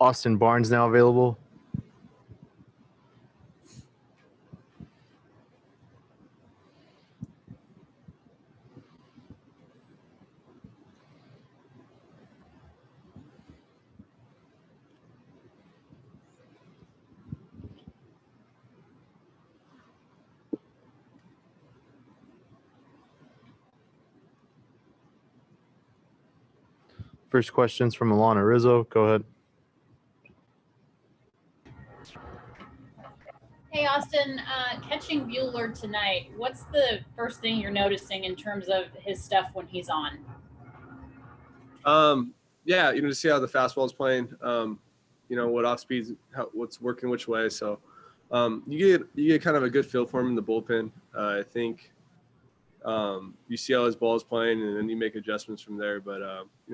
Austin Barnes now available? First question's from Alanna Rizzo. Go ahead. Hey, Austin, catching Bueller tonight, what's the first thing you're noticing in terms of his stuff when he's on? Yeah, to see how the fastball's playing, what off speeds, what's working which way. So you get kind of a good feel for him in the bullpen. I think you see how his ball's playing, and then you make adjustments from there. But,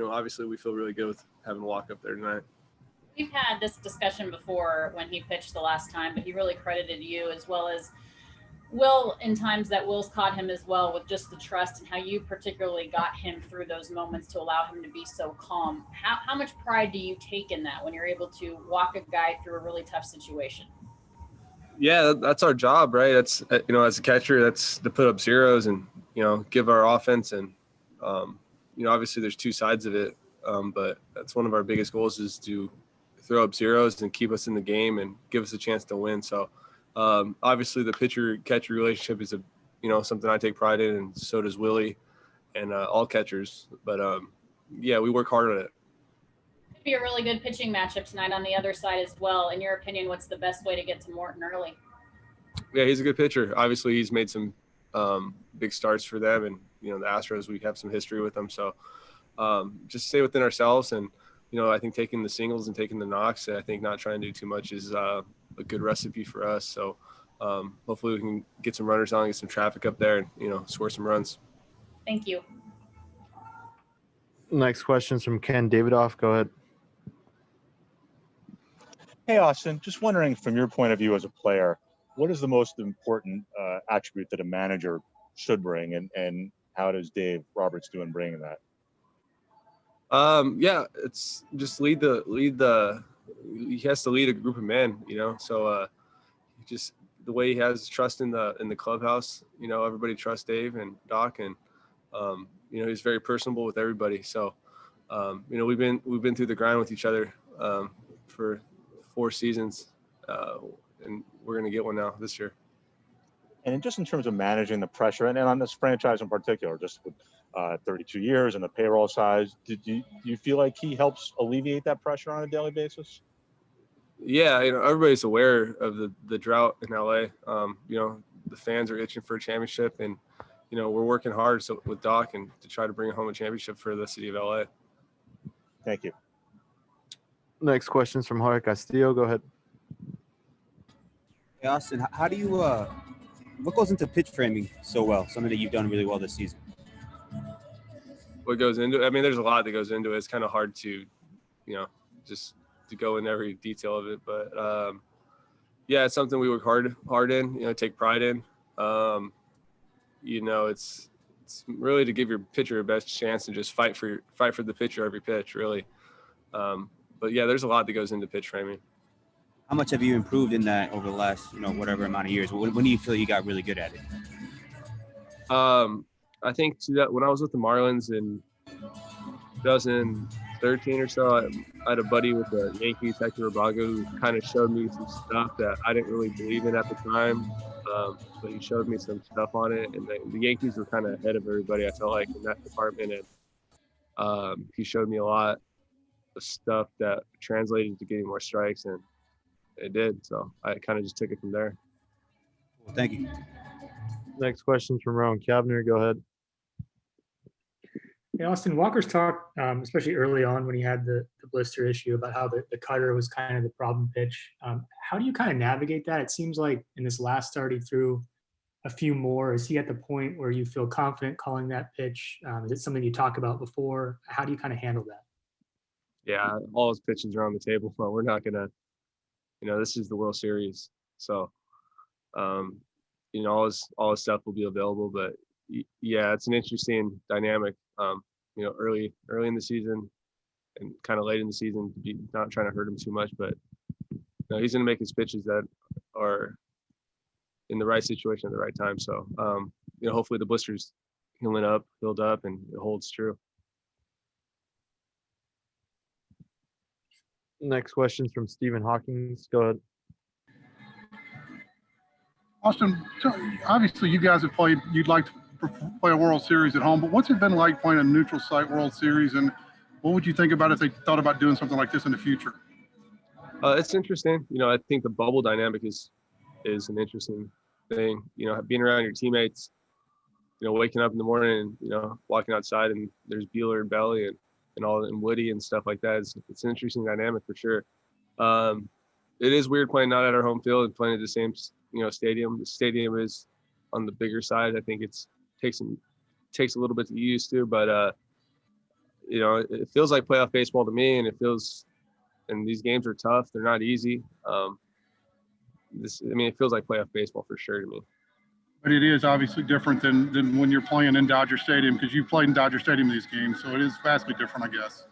obviously we feel really good with having Lacques up there tonight. We've had this discussion before when he pitched the last time, but he really credited you as well as Will in times that Will's caught him as well with just the trust and how you particularly got him through those moments to allow him to be so calm. How much pride do you take in that when you're able to walk a guy through a really tough situation? Yeah, that's our job, right? That's, as a catcher, that's to put up zeros and, give our offense. And, obviously there's two sides of it. But that's one of our biggest goals is to throw up zeros and keep us in the game and give us a chance to win. So obviously the pitcher-catcher relationship is something I take pride in, and so does Willie and all catchers. But we work hard on it. Could be a really good pitching matchup tonight on the other side as well. In your opinion, what's the best way to get to Morton early? Yeah, he's a good pitcher. Obviously he's made some big starts for them, and the Astros, we have some history with them. So just stay within ourselves, and I think taking the singles and taking the knocks, I think not trying to do too much is a good recipe for us. So hopefully we can get some runners on, get some traffic up there, and, score some runs. Thank you. Next question's from Ken Davidoff. Go ahead. Hey, Austin, just wondering from your point of view as a player, what is the most important attribute that a manager should bring, and how does Dave Roberts do in bringing that? It's just he has to lead a group of men, so just the way he has trust in the clubhouse, everybody trusts Dave and Doc, and he's very personable with everybody. So we've been through the grind with each other for 4 seasons, and we're going to get one now this year. And just in terms of managing the pressure, and on this franchise in particular, just with 32 years and the payroll size, do you feel like he helps alleviate that pressure on a daily basis? Yeah, everybody's aware of the drought in LA. The fans are itching for a championship, and we're working hard with Doc and to try to bring home a championship for the city of LA. Thank you. Next question's from Jorge Castillo. Go ahead. Hey, Austin, how do you what goes into pitch framing so well? Something that you've done really well this season. What goes into it? I mean, there's a lot that goes into it. It's kind of hard to, just to go in every detail of it. But it's something we work hard in. Take pride in. It's really to give your pitcher a best chance and just fight for the pitcher every pitch, really. But yeah, there's a lot that goes into pitch framing. How much have you improved in that over the last, whatever amount of years? When do you feel you got really good at it? I think when I was with the Marlins in 2013 or so, I had a buddy with the Yankees, Hector Rabago, who kind of showed me some stuff that I didn't really believe in at the time. But he showed me some stuff on it, and the Yankees were kind of ahead of everybody, I felt like, in that department. And he showed me a lot of stuff that translated to getting more strikes, and it did. So I kind of just took it from there. Well, thank you. Next question's from Rowan Kavner. Go ahead. Hey, Austin, Walker's talked, especially early on when he had the blister issue, about how the cutter was kind of the problem pitch. How do you kind of navigate that? It seems like in this last start he threw a few more. Is he at the point where you feel confident calling that pitch? Is it something you talk about before? How do you kind of handle that? Yeah, all his pitches are on the table, but we're not going to, this is the World Series. So, all his stuff will be available, but yeah, it's an interesting dynamic. Early in the season, and kind of late in the season to be not trying to hurt him too much. But he's going to make his pitches that are in the right situation at the right time. So, hopefully the blister's healed up, and it holds true. Next question's from Stephen Hawkins. Go ahead. Austin, obviously you guys have played, you'd like to play a World Series at home, but what's it been like playing a neutral site World Series, and what would you think about if they thought about doing something like this in the future? It's interesting. I think the bubble dynamic is an interesting thing. Being around your teammates, waking up in the morning and, walking outside and there's Bueller and Belly and Woody and stuff like that. It's an interesting dynamic for sure. It is weird playing not at our home field and playing at the same, stadium. The stadium is on the bigger side. I think takes a little bit to get used to, but it feels like playoff baseball to me, and these games are tough. They're not easy. It feels like playoff baseball for sure to me. But it is obviously different than when you're playing in Dodger Stadium, because you've played in Dodger Stadium these games, so it is vastly different, I guess.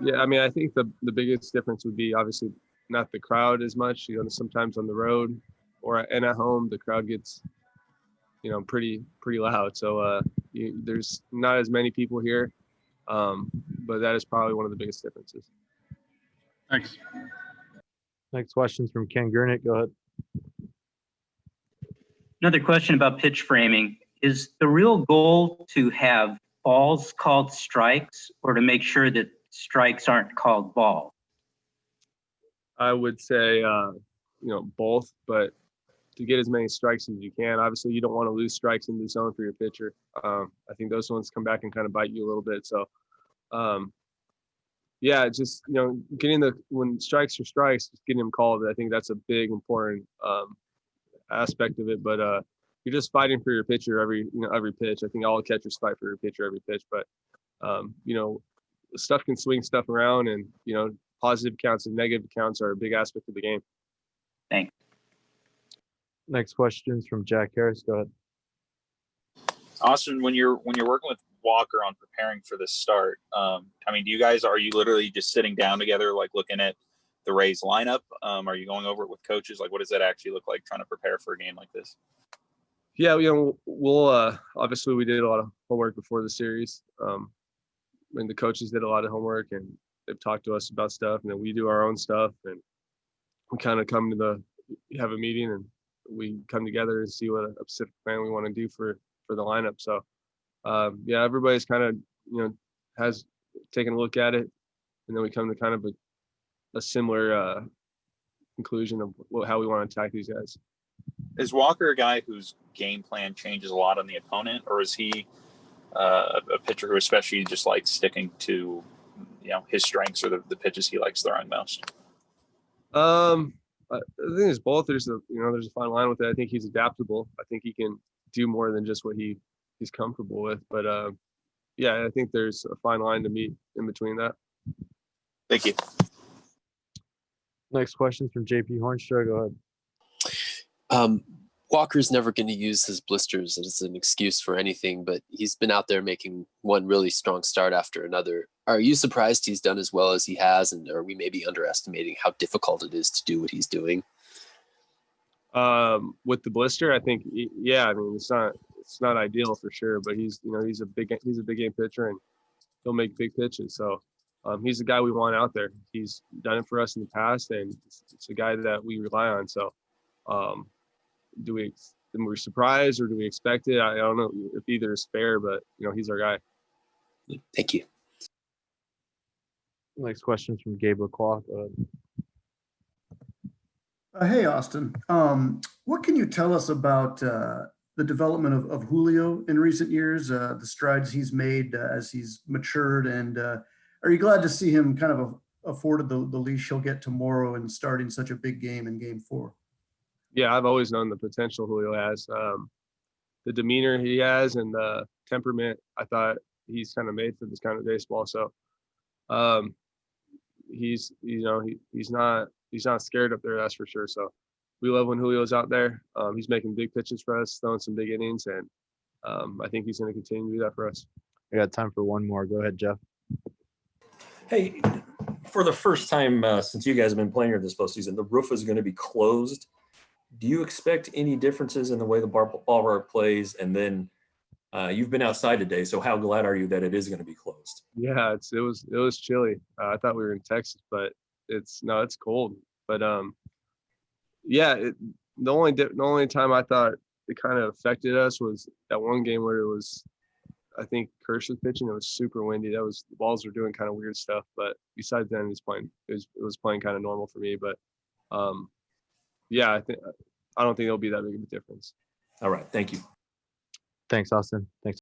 Yeah, I think the biggest difference would be obviously not the crowd as much. Sometimes on the road and at home, the crowd gets, pretty loud. So there's not as many people here, but that is probably one of the biggest differences. Thanks. Next question's from Ken Gurnick. Go ahead. Another question about pitch framing. Is the real goal to have balls called strikes, or to make sure that strikes aren't called balls? I would say, both, but to get as many strikes as you can. Obviously, you don't want to lose strikes in the zone for your pitcher. I think those ones come back and kind of bite you a little bit. So, just, when strikes are strikes, just getting them called. I think that's a big, important aspect of it. But you're just fighting for your pitcher every pitch. I think all catchers fight for your pitcher every pitch. But, stuff can swing stuff around, and, positive counts and negative counts are a big aspect of the game. Thanks. Next question is from Jack Harris. Go ahead. Austin, when you're working with Walker on preparing for this start, are you literally just sitting down together, like looking at the Rays lineup? Are you going over it with coaches? Like, what does that actually look like trying to prepare for a game like this? Yeah, we'll obviously we did a lot of homework before the series. And the coaches did a lot of homework, and they've talked to us about stuff, and then we do our own stuff, and we kind of have a meeting, and we come together and see what a specific plan we want to do for the lineup. So, everybody's kind of, has taken a look at it, and then we come to kind of a similar conclusion of how we want to attack these guys. Is Walker a guy whose game plan changes a lot on the opponent, or is he a pitcher who especially just likes sticking to, his strengths or the pitches he likes throwing most? I think it's both. There's a fine line with it. I think he's adaptable. I think he can do more than just what he's comfortable with. But I think there's a fine line to meet in between that. Thank you. Next question from JP Hornstra. Go ahead. Walker's never going to use his blisters as an excuse for anything, but he's been out there making one really strong start after another. Are you surprised he's done as well as he has, and are we maybe underestimating how difficult it is to do what he's doing? With the blister, I think, it's not ideal for sure, but he's a big game pitcher, and he'll make big pitches. So he's the guy we want out there. He's done it for us in the past, and it's a guy that we rely on. So, we're surprised, or do we expect it? I don't know if either is fair, but he's our guy. Thank you. Next question from Gabe Lacques. Hey, Austin. What can you tell us about the development of Julio in recent years, the strides he's made as he's matured, and are you glad to see him kind of afforded the leash he'll get tomorrow and starting such a big game in Game 4? Yeah, I've always known the potential Julio has. The demeanor he has and the temperament, I thought he's kind of made for this kind of baseball. So he's not scared up there, that's for sure. So we love when Julio's out there. He's making big pitches for us, throwing some big innings, and I think he's going to continue to do that for us. I got time for one more. Go ahead, Jeff. Hey, for the first time since you guys have been playing here this postseason, the roof is going to be closed. Do you expect any differences in the way the ballpark plays? And then you've been outside today, so how glad are you that it is going to be closed? Yeah, it was chilly. I thought we were in Texas, but it's cold. But yeah, the only time I thought it kind of affected us was that one game where it was, I think Kirsch was pitching. It was super windy. The balls were doing kind of weird stuff. But besides then, it was playing kind of normal for me. But yeah, I don't think it'll be that big of a difference. All right, thank you. Thanks, Austin. Thanks.